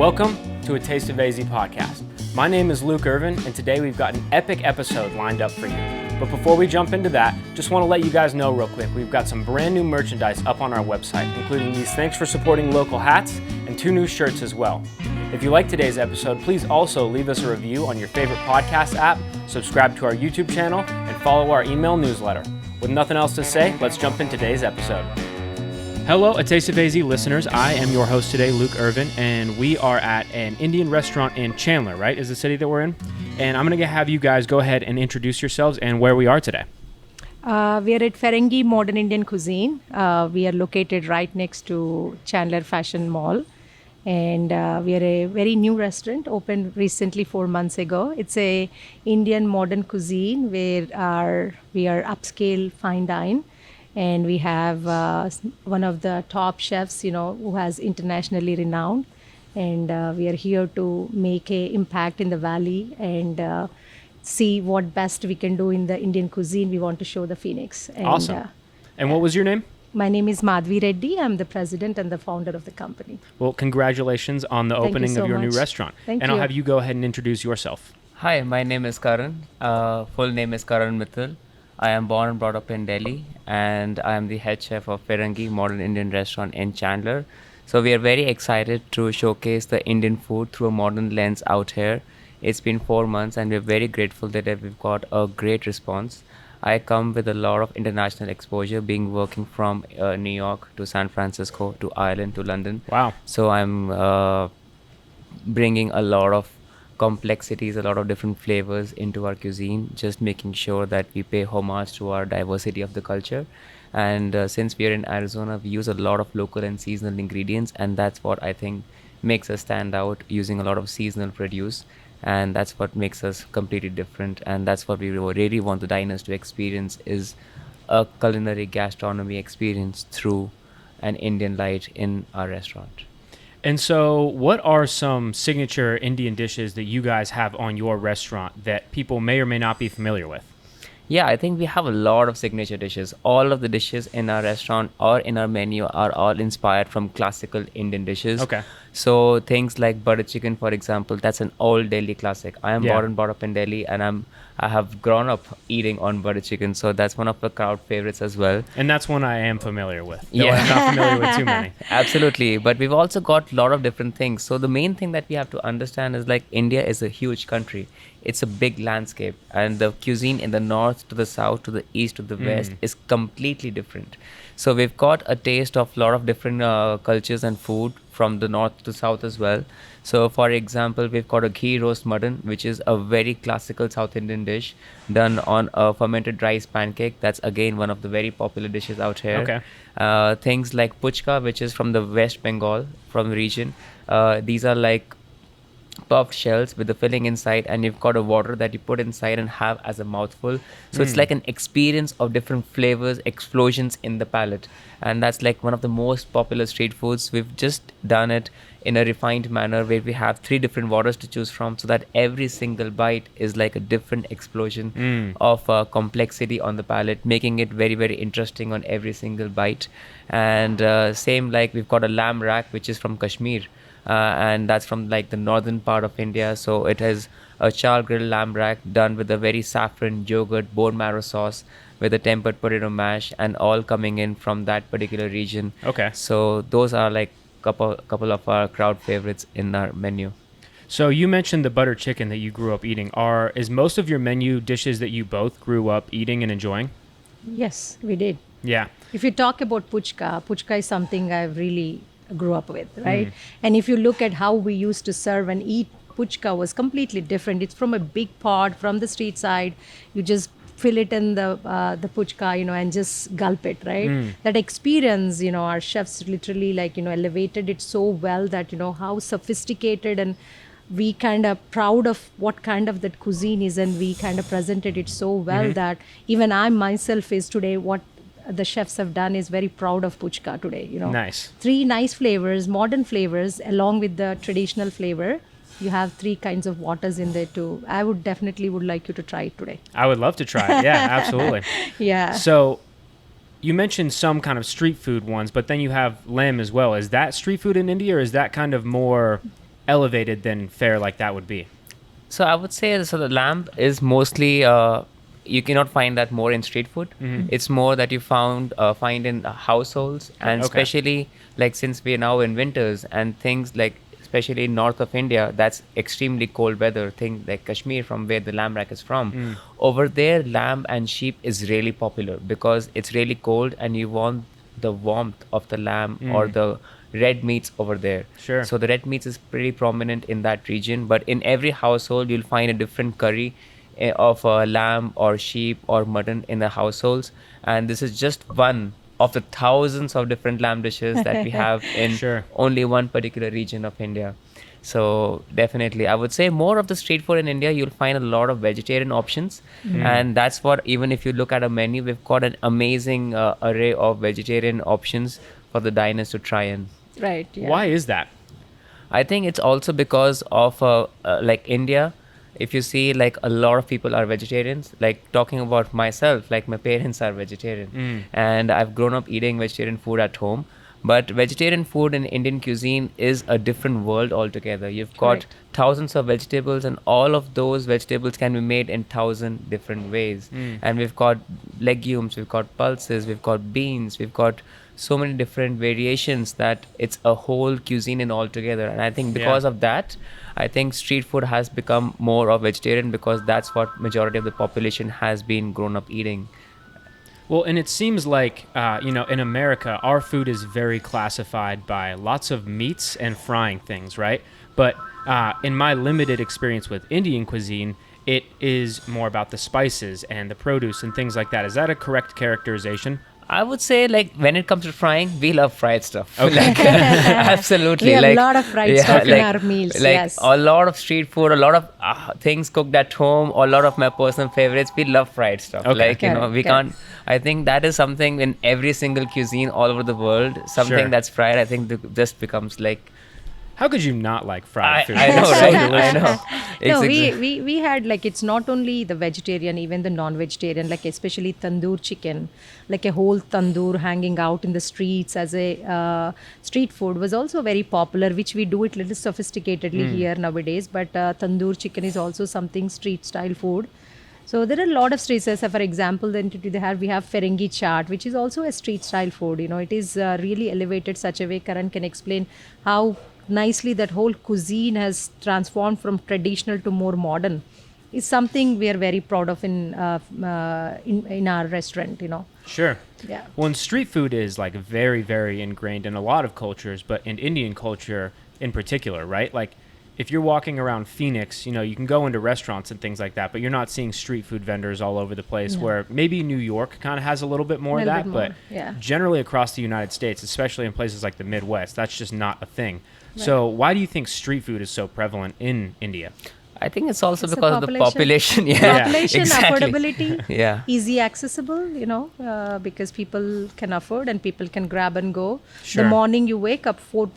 Welcome to A Taste of AZ podcast. My name is Luke Irvin, and today we've got an epic episode lined up for you. But before we jump into that, just want to let you guys know real quick, we've got some brand new merchandise up on our website, including these Thanks for Supporting Local hats and 2 new shirts as well. If you like today's episode, please also leave us a review on your favorite podcast app, subscribe to our YouTube channel, and follow our email newsletter. With nothing else to say, let's jump into today's episode. Hello, A Taste of AZ listeners. I am your host today, Luke Irvin, and we are at an Indian restaurant in Chandler, right, is the city that we're in? And I'm going to have you guys go ahead and introduce yourselves and where we are today. We are at Feringhee Modern Indian Cuisine. We are located right next to Chandler Fashion Mall. And we are a very new restaurant, opened recently 4 months ago. It's a Indian modern cuisine where we are upscale fine dine. And we have one of the top chefs, who has internationally renowned. And we are here to make an impact in the valley and see what best we can do in the Indian cuisine. We want to show the Phoenix. And, awesome. And what was your name? My name is Madhvi Reddy. I'm the president and the founder of the company. Well, congratulations on the opening of your new restaurant. Thank you. And I'll have you go ahead and introduce yourself. Hi, my name is Karan. Full name is Karan Mittal. I am born and brought up in Delhi, and I am the head chef of Feringhee Modern Indian Restaurant in Chandler. So we are very excited to showcase the Indian food through a modern lens out here. It's been 4 months, and we're very grateful that we've got a great response. I come with a lot of international exposure, working from New York to San Francisco to Ireland to London. Wow. So I'm bringing a lot of complexities, a lot of different flavors into our cuisine, just making sure that we pay homage to our diversity of the culture. And since we are in Arizona, we use a lot of local and seasonal ingredients, and that's what I think makes us stand out, using a lot of seasonal produce. And that's what makes us completely different, and that's what we really want the diners to experience, is a culinary gastronomy experience through an Indian light in our restaurant. And so what are some signature Indian dishes that you guys have on your restaurant that people may or may not be familiar with? Yeah, I think we have a lot of signature dishes. All of the dishes in our restaurant or in our menu are all inspired from classical Indian dishes. Okay. So things like butter chicken, for example, that's an old Delhi classic. I am born and brought up in Delhi, and I have grown up eating on butter chicken. So that's one of the crowd favorites as well. And that's one I am familiar with. Yeah. I'm not familiar with too many. Absolutely. But we've also got a lot of different things. So the main thing that we have to understand is, like, India is a huge country. It's a big landscape, and the cuisine in the north to the south to the east to the west is completely different. So we've got a taste of a lot of different cultures and food from the north to south as well. So for example, we've got a ghee roast mutton, which is a very classical South Indian dish done on a fermented rice pancake. That's again one of the very popular dishes out here. Okay. Things like puchka, which is from the West Bengal, from the region. These are like puffed shells with the filling inside, and you've got a water that you put inside and have as a mouthful. So it's like an experience of different flavors, explosions in the palate. And that's like one of the most popular street foods. We've just done it in a refined manner where we have 3 different waters to choose from, so that every single bite is like a different explosion of complexity on the palate, making it very, very interesting on every single bite. And same, like, we've got a lamb rack, which is from Kashmir. And that's from like the northern part of India. So it has a char grilled lamb rack done with a very saffron, yogurt, bone marrow sauce with a tempered potato mash, and all coming in from that particular region. Okay. So those are like couple of our crowd favorites in our menu. So you mentioned the butter chicken that you grew up eating. Is most of your menu dishes that you both grew up eating and enjoying? Yes, we did. Yeah. If you talk about puchka is something I've really grew up with, right? And if you look at how we used to serve and eat puchka, was completely different. It's from a big pot from the street side. You just fill it in the puchka, and just gulp it, right? That experience, our chefs literally elevated it so well that, how sophisticated, and we kind of proud of what kind of that cuisine is, and we kind of presented it so well that even I myself is today, what the chefs have done is very proud of puchka today, Nice. 3 nice flavors, modern flavors, along with the traditional flavor. You have 3 kinds of waters in there too. I would like you to try it today. I would love to try it. Yeah, absolutely. Yeah. So you mentioned some kind of street food ones, but then you have lamb as well. Is that street food in India, or is that kind of more elevated than fare like that would be? So I would say so the lamb is mostly you cannot find that more in street food. It's more that you find in households, and Okay. especially like since we are now in winters and things like especially in north of India, that's extremely cold weather. Thing like Kashmir, from where the lamb rack is from, over there lamb and sheep is really popular because it's really cold and you want the warmth of the lamb or the red meats over there. Sure. So the red meats is pretty prominent in that region, but in every household you'll find a different curry of lamb or sheep or mutton in the households, and this is just one of the thousands of different lamb dishes that we have in Sure. only one particular region of India. So definitely, I would say more of the street food in India, you'll find a lot of vegetarian options, and that's what even if you look at a menu, we've got an amazing array of vegetarian options for the diners to try in. Right. Yeah. Why is that? I think it's also because of like India. If you see, like a lot of people are vegetarians. Like talking about myself, like my parents are vegetarian, and I've grown up eating vegetarian food at home. But vegetarian food in Indian cuisine is a different world altogether. You've got Correct. thousands of vegetables, and all of those vegetables can be made in 1,000 different ways. And we've got legumes, we've got pulses, we've got beans, we've got so many different variations that it's a whole cuisine in altogether. And I think because of that, I think street food has become more of vegetarian because that's what majority of the population has been grown up eating. Well, and it seems like, in America, our food is very classified by lots of meats and frying things, right? But in my limited experience with Indian cuisine, it is more about the spices and the produce and things like that. Is that a correct characterization? I would say, like, when it comes to frying, we love fried stuff. Okay. Like, absolutely. We have a like, lot of fried stuff in our meals, Like yes. a lot of street food, a lot of things cooked at home, a lot of my personal favorites. We love fried stuff. Okay. Like, Correct, we correct. can't. I think that is something in every single cuisine all over the world. Something Sure. that's fried, I think, just becomes like. How could you not like fried food? I know, It's so right? I delicious. know. No, Exactly. we had like it's not only the vegetarian, even the non-vegetarian, like especially tandoor chicken, like a whole tandoor hanging out in the streets as a street food was also very popular, which we do it little sophisticatedly here nowadays. But tandoor chicken is also something street style food. So there are a lot of streets. So for example, then we have Feringhee chaat, which is also a street style food. You know, it is really elevated such a way. Karan can explain how nicely that whole cuisine has transformed from traditional to more modern. Is something we are very proud of in our restaurant. You know. Sure. Yeah. Well, and street food is like very, very ingrained in a lot of cultures, but in Indian culture in particular, right? Like if you're walking around Phoenix, you can go into restaurants and things like that, but you're not seeing street food vendors all over the place. No. Where maybe New York kind of has a little bit more of Little that, bit but more, yeah. generally across the United States, especially in places like the Midwest, that's just not a thing. So why do you think street food is so prevalent in India? I think it's also It's the because of the population. Yeah. Population, Exactly. affordability, Yeah. easy accessible, because people can afford and people can grab and go. Sure. The morning you wake up 4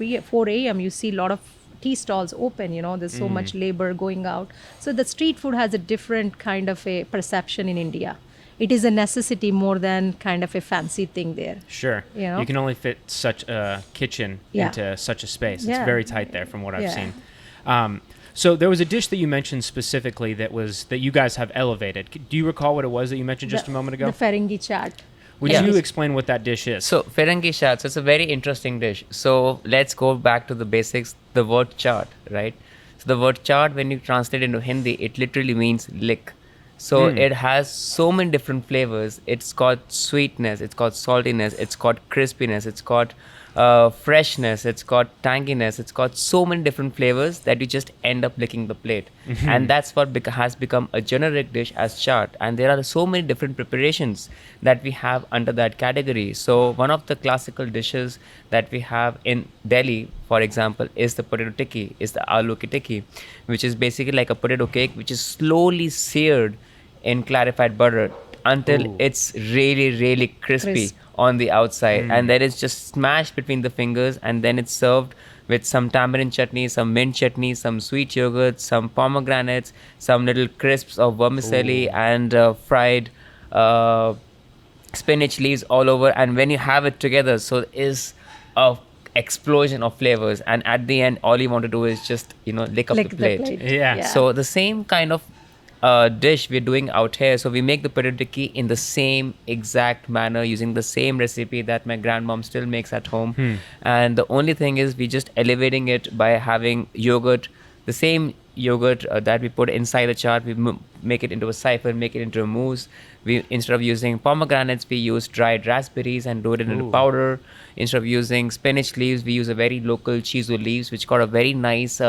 a.m., you see a lot of tea stalls open, there's so much labor going out. So the street food has a different kind of a perception in India. It is a necessity more than kind of a fancy thing there. Sure. You know? You can only fit such a kitchen Yeah. into such a space. It's Yeah. very tight there from what I've Yeah. seen. So there was a dish that you mentioned specifically that you guys have elevated. Do you recall what it was that you mentioned just a moment ago? The Feringhee chaat. Would Yeah. you explain what that dish is? So Feringhee chaat, so it's a very interesting dish. So let's go back to the basics. The word chaat, right? So the word chaat, when you translate into Hindi, it literally means lick. So it has so many different flavors. It's got sweetness, it's got saltiness, it's got crispiness, it's got freshness, it's got tanginess, it's got so many different flavors that you just end up licking the plate. And that's what has become a generic dish as chaat. And there are so many different preparations that we have under that category. So one of the classical dishes that we have in Delhi, for example, is the potato tikki, is the Aloo Kitiki, which is basically like a potato cake which is slowly seared in clarified butter until Ooh. it's really, really crispy Crisp. on the outside, and then it's just smashed between the fingers, and then it's served with some tamarind chutney, some mint chutney, some sweet yogurt, some pomegranates, some little crisps of vermicelli, Ooh. and fried spinach leaves all over. And when you have it together, so is a explosion of flavors, and at the end all you want to do is just lick up Lick the plate. Yeah. So the same kind of dish we're doing out here. So we make the potato tikki in the same exact manner using the same recipe that my grandmom still makes at home. And the only thing is we just elevating it by having yogurt, the same yogurt that we put inside the chart. We make it into a siphon, make it into a mousse. We, instead of using pomegranates, we use dried raspberries and do it into Ooh. powder. Instead of using spinach leaves, we use a very local chizu leaves, which got a very nice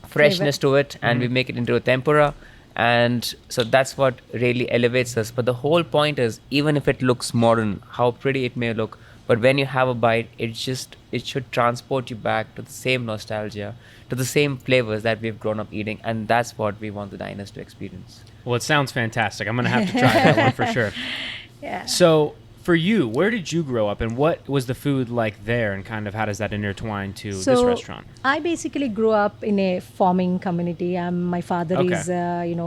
freshness to it, and we make it into a tempura. And so that's what really elevates us. But the whole point is, even if it looks modern, how pretty it may look, but when you have a bite, it should transport you back to the same nostalgia, to the same flavors that we've grown up eating, and that's what we want the diners to experience. Well, it sounds fantastic. I'm going to have to try that one for sure. Yeah. So, for you, where did you grow up, and what was the food like there, and kind of how does that intertwine to this restaurant? I basically grew up in a farming community. My father Okay. is,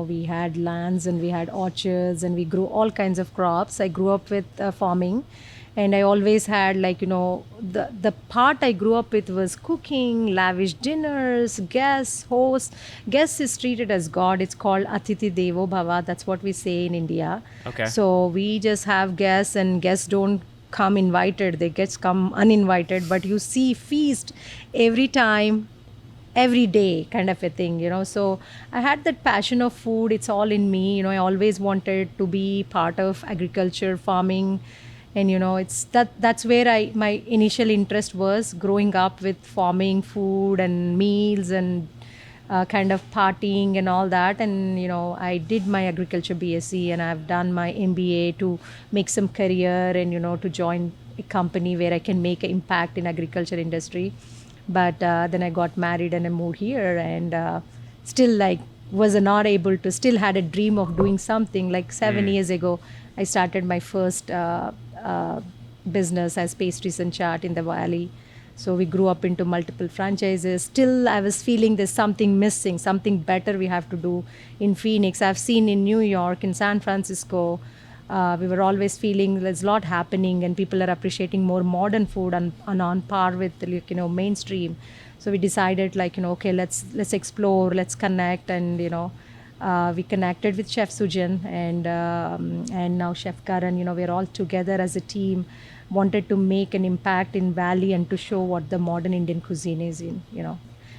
we had lands and we had orchards and we grew all kinds of crops. I grew up with farming, and I always had the part I grew up with was cooking, lavish dinners, guests, hosts. Guests is treated as God. It's called Atiti Devo Bhava. That's what we say in India. Okay. So we just have guests, and guests don't come invited, they just come uninvited, but you see feast every time, every day, kind of a thing. So I had that passion of food. It's all in me. I always wanted to be part of agriculture, farming, and it's that's where my initial interest was, growing up with farming, food and meals, and kind of partying and all that. And I did my agriculture BSc, and I've done my MBA to make some career, and to join a company where I can make an impact in agriculture industry. But then I got married and I moved here, and still was not able to, still had a dream of doing something. 7 years ago I started my first business as pastries and chaat in the valley. So we grew up into multiple franchises. Still, I was feeling there's something missing, something better we have to do in Phoenix. I've seen in New York, in San Francisco, we were always feeling there's a lot happening and people are appreciating more modern food and on par with mainstream. So we decided okay, let's explore, let's connect, and we connected with Chef Sujan and now Chef Karan. We're all together as a team, wanted to make an impact in Valley and to show what the modern Indian cuisine is in.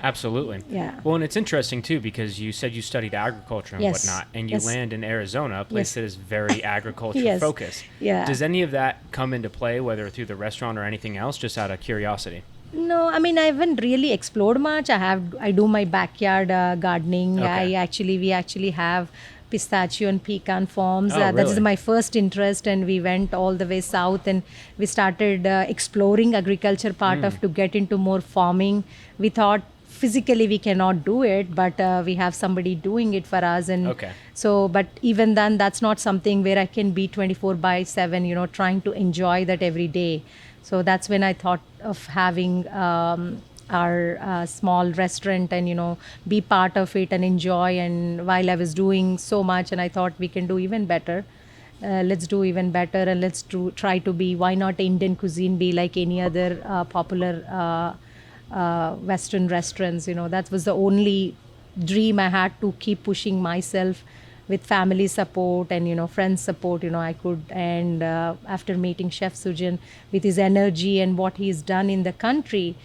Absolutely. Yeah. Well, and it's interesting too, because you said you studied agriculture and Yes. whatnot, and you Yes. land in Arizona, a place Yes. that is very agriculture Yes. focused. Yeah. Does any of that come into play, whether through the restaurant or anything else, just out of curiosity? No, I mean, I haven't really explored much. I do my backyard gardening. Okay. We actually have pistachio and pecan farms. Oh, That is really? my first interest, and we went all the way south and we started exploring agriculture part of to get into more farming. We thought physically we cannot do it, but we have somebody doing it for us. And Okay. so, but even then, that's not something where I can be 24/7, trying to enjoy that every day. So that's when I thought of having our small restaurant and be part of it and enjoy. And while I was doing so much, and I thought we can do even better. Let's do even better, and let's try to be. Why not Indian cuisine be like any other popular Western restaurants? That was the only dream I had to keep pushing myself with family support and friends support. I could. And after meeting Chef Sujan with his energy and what he's done in the country,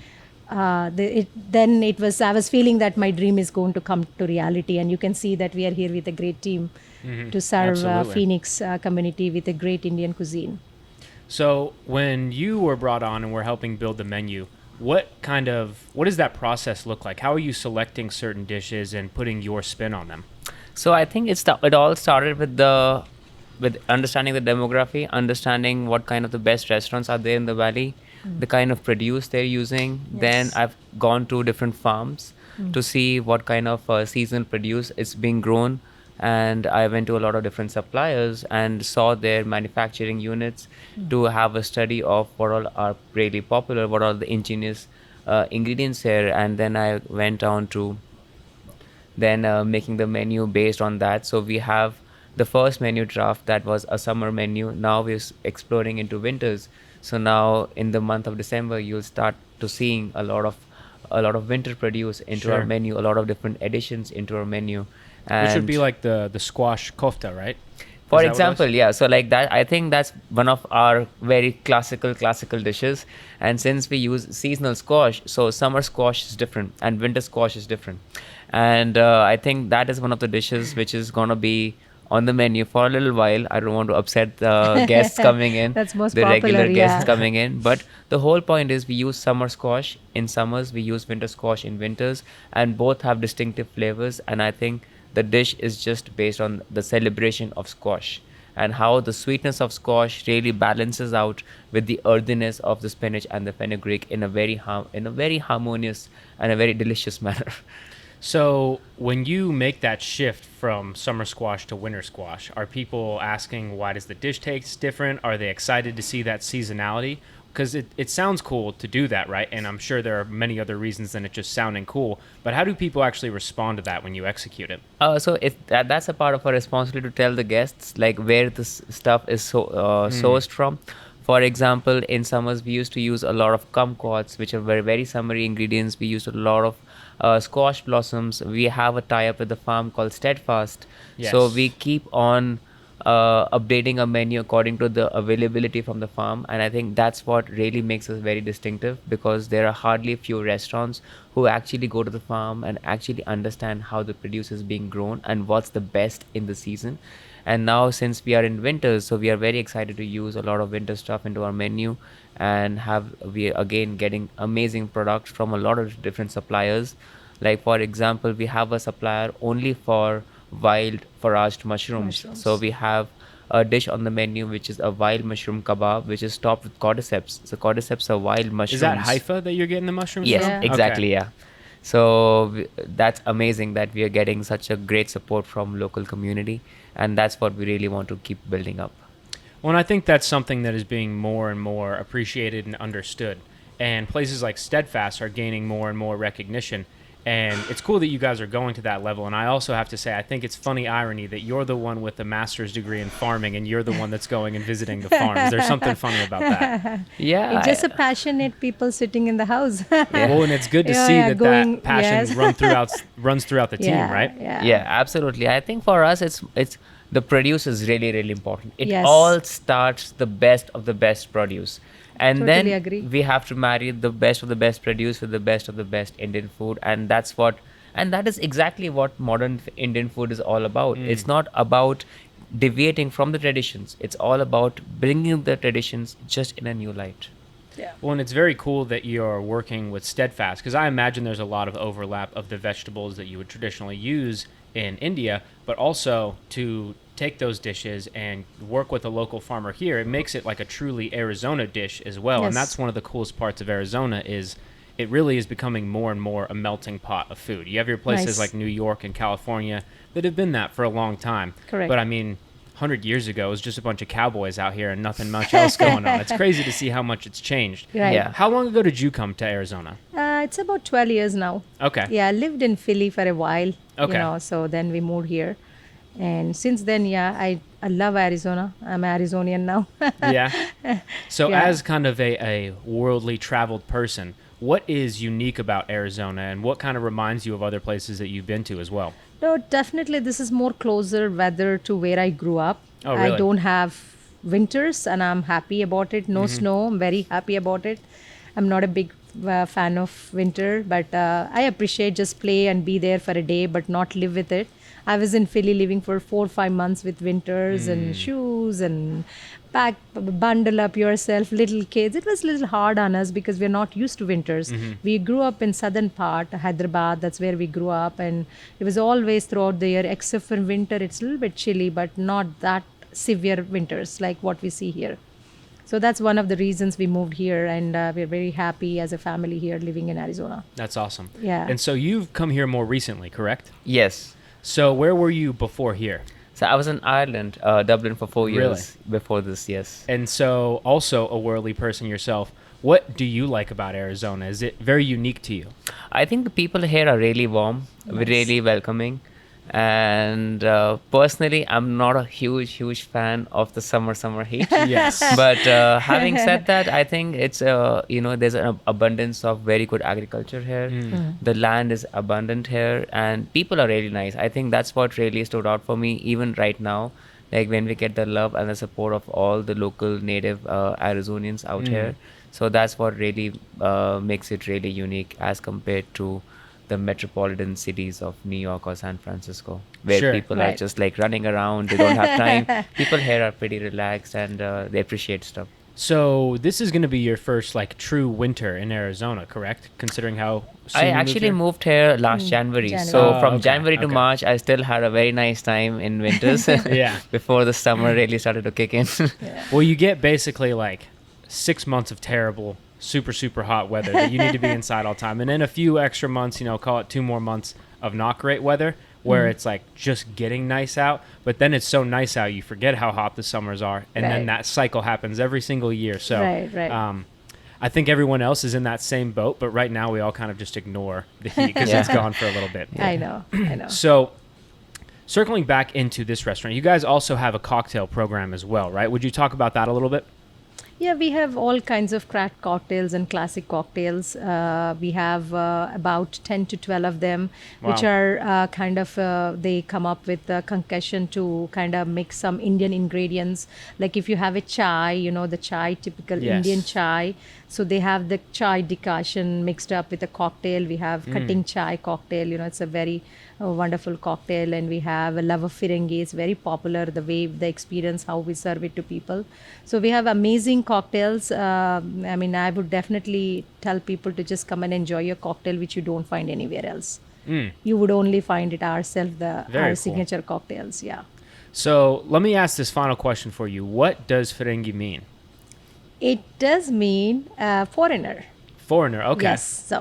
then it was, I was feeling that my dream is going to come to reality. And you can see that we are here with a great team to serve Absolutely. Phoenix community with a great Indian cuisine. So when you were brought on and were helping build the menu, what does that process look like? How are you selecting certain dishes and putting your spin on them? So I think it all started with understanding the demography, understanding what kind of the best restaurants are there in the valley, the kind of produce they're using. Yes. Then I've gone to different farms to see what kind of seasonal produce is being grown, and I went to a lot of different suppliers and saw their manufacturing units to have a study of what all are really popular, what are the ingenious ingredients here, and then I went on to making the menu based on that. So we have the first menu draft that was a summer menu. Now we're exploring into winters. So now in the month of December, you'll start to seeing a lot of winter produce into our Sure. menu, a lot of different additions into our menu. Which would be And like the squash kofta, right? for Is that what it example, is? yeah, so like that, I think that's one of our very classical dishes. And since we use seasonal squash, so summer squash is different and winter squash is different. And I think that is one of the dishes which is gonna be on the menu for a little while. I don't want to upset the guests coming in, That's most the popular, regular guests yeah. coming in. But the whole point is we use summer squash in summers, we use winter squash in winters, and both have distinctive flavors. And I think the dish is just based on the celebration of squash and how the sweetness of squash really balances out with the earthiness of the spinach and the fenugreek in a very harmonious and a very delicious manner. So when you make that shift from summer squash to winter squash, are people asking why does the dish taste different? Are they excited to see that seasonality? Because it sounds cool to do that, right? And I'm sure there are many other reasons than it just sounding cool. But how do people actually respond to that when you execute it? So that's a part of our responsibility to tell the guests like where this stuff is sourced from. For example, in summers we used to use a lot of kumquats, which are very summery ingredients. We used a lot of squash blossoms. We have a tie-up with the farm called Steadfast. So Yes. we keep on updating our menu according to the availability from the farm. And I think that's what really makes us very distinctive, because there are hardly few restaurants who actually go to the farm and actually understand how the produce is being grown and what's the best in the season. And now since we are in winters, so we are very excited to use a lot of winter stuff into our menu, and we are again getting amazing products from a lot of different suppliers. Like for example, we have a supplier only for wild foraged mushrooms. So we have a dish on the menu which is a wild mushroom kebab, which is topped with cordyceps. So cordyceps are wild mushrooms. Is that Haifa that you're getting the mushrooms Yes, from? Yeah. exactly. Okay. Yeah. So that's amazing that we are getting such a great support from local community, and that's what we really want to keep building up. Well, and I think that's something that is being more and more appreciated and understood. And places like Steadfast are gaining more and more recognition. And it's cool that you guys are going to that level. And I also have to say, I think it's funny irony that you're the one with the master's degree in farming and you're the one that's going and visiting the farms. There's something funny about that. Yeah. It's just a passionate people sitting in the house. Well, and it's good to Yeah, see yeah, that going- that passion yes. runs throughout the team, Yeah, right? Yeah, absolutely. I think for us, it's the produce is really important. It Yes. all starts the best of the best produce, and Totally then agree. we have to marry the best of the best produce with the best of the best Indian food, and that is exactly what modern Indian food is all about. It's not about deviating from the traditions. It's all about bringing the traditions just in a new light. Well, and it's very cool that you're working with Steadfast, because I imagine there's a lot of overlap of the vegetables that you would traditionally use in India, but also to take those dishes and work with a local farmer here, it makes it like a truly Arizona dish as well. And Yes. that's one of the coolest parts of Arizona is it really is becoming more and more a melting pot of food. You have your places Nice. like New York and California that have been that for a long time. Correct. But I mean, 100 years ago, it was just a bunch of cowboys out here and nothing much else going on. It's crazy to see how much it's changed. Right. Yeah. How long ago did you come to Arizona? It's about 12 years now. Okay. Yeah, I lived in Philly for a while. Okay. So then we moved here. And since then, yeah, I love Arizona. I'm Arizonian now. Yeah. So, Yeah. as kind of a worldly traveled person, what is unique about Arizona and what kind of reminds you of other places that you've been to as well? No, definitely this is more closer weather to where I grew up. Oh, really? I don't have winters and I'm happy about it. No snow, I'm very happy about it. I'm not a big fan of winter, but I appreciate just play and be there for a day, but not live with it. I was in Philly living for 4 or 5 months with winters and shoes and bundle up yourself, little kids. It was a little hard on us because we're not used to winters. We grew up in southern part, Hyderabad, that's where we grew up. And it was always throughout the year, except for winter, it's a little bit chilly, but not that severe winters like what we see here. So that's one of the reasons we moved here, and we're very happy as a family here living in Arizona. That's awesome. Yeah. And so, you've come here more recently, correct? Yes. So, where were you before here? So I was in Ireland, Dublin for 4 years Really? before this. Yes. And so, also a worldly person yourself, what do you like about Arizona? Is it very unique to you? I think the people here are really warm, Nice. really welcoming, And personally, I'm not a huge fan of the summer heat. Yes. But having said that, I think it's there's an abundance of very good agriculture here. The land is abundant here, and people are really nice. I think that's what really stood out for me, even right now. Like when we get the love and the support of all the local native Arizonians out here. So that's what really makes it really unique as compared to the metropolitan cities of New York or San Francisco, where Sure. people are Right. just like running around, they don't have time. People here are pretty relaxed and they appreciate stuff. So this is going to be your first like true winter in Arizona, correct? Considering how soon I you actually here? moved here last January. January. So Oh, from okay, January to okay. March, I still had a very nice time in winters. Yeah. Before the summer really started to kick in. Well, you get basically like 6 months of terrible, super hot weather that you need to be inside all the time, and then a few extra months, call it 2 more months of not great weather, where it's like just getting nice out, but then it's so nice out you forget how hot the summers are, and then Right. that cycle happens every single year. So Right. I think everyone else is in that same boat, but right now we all kind of just ignore the heat because Yeah. it's gone for a little bit. I know. So circling back into this restaurant, you guys also have a cocktail program as well, right? Would you talk about that a little bit? Yeah, we have all kinds of craft cocktails and classic cocktails. We have about 10 to 12 of them, which Wow. are they come up with a concussion to kind of mix some Indian ingredients. Like if you have a chai, the chai, typical Yes. Indian chai. So they have the chai decoction mixed up with a cocktail. We have cutting chai cocktail, it's a very wonderful cocktail. And we have a love of Feringhee. It's very popular, the experience, how we serve it to people. So we have amazing cocktails. I would definitely tell people to just come and enjoy your cocktail, which you don't find anywhere else. You would only find it ourselves, Very our cool. signature cocktails. Yeah. So let me ask this final question for you. What does Feringhee mean? It does mean foreigner. Foreigner, okay. Yes.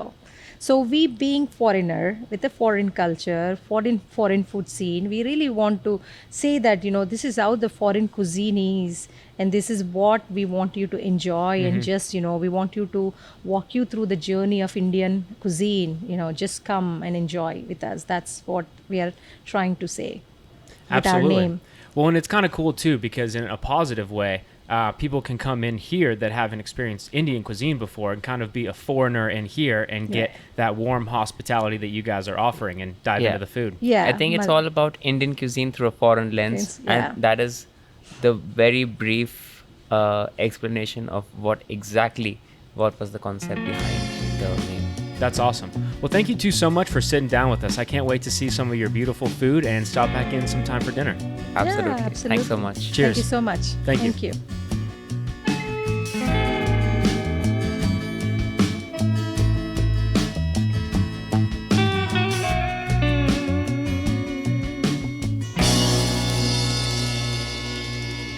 So we being foreigner with a foreign culture, foreign food scene, we really want to say that, this is how the foreign cuisine is, and this is what we want you to enjoy, and just, we want you to walk you through the journey of Indian cuisine, just come and enjoy with us. That's what we are trying to say with Absolutely. our name. Well, and it's kind of cool too, because in a positive way, people can come in here that haven't experienced Indian cuisine before and kind of be a foreigner in here and get that warm hospitality that you guys are offering and dive into the food. Yeah. I think it's all about Indian cuisine through a foreign lens. Yeah. And that is the very brief explanation of what was the concept behind the name. That's awesome. Well, thank you two so much for sitting down with us. I can't wait to see some of your beautiful food and stop back in sometime for dinner. Absolutely. absolutely. Thanks so much. Cheers. Thank you so much. Thank you. Thank you.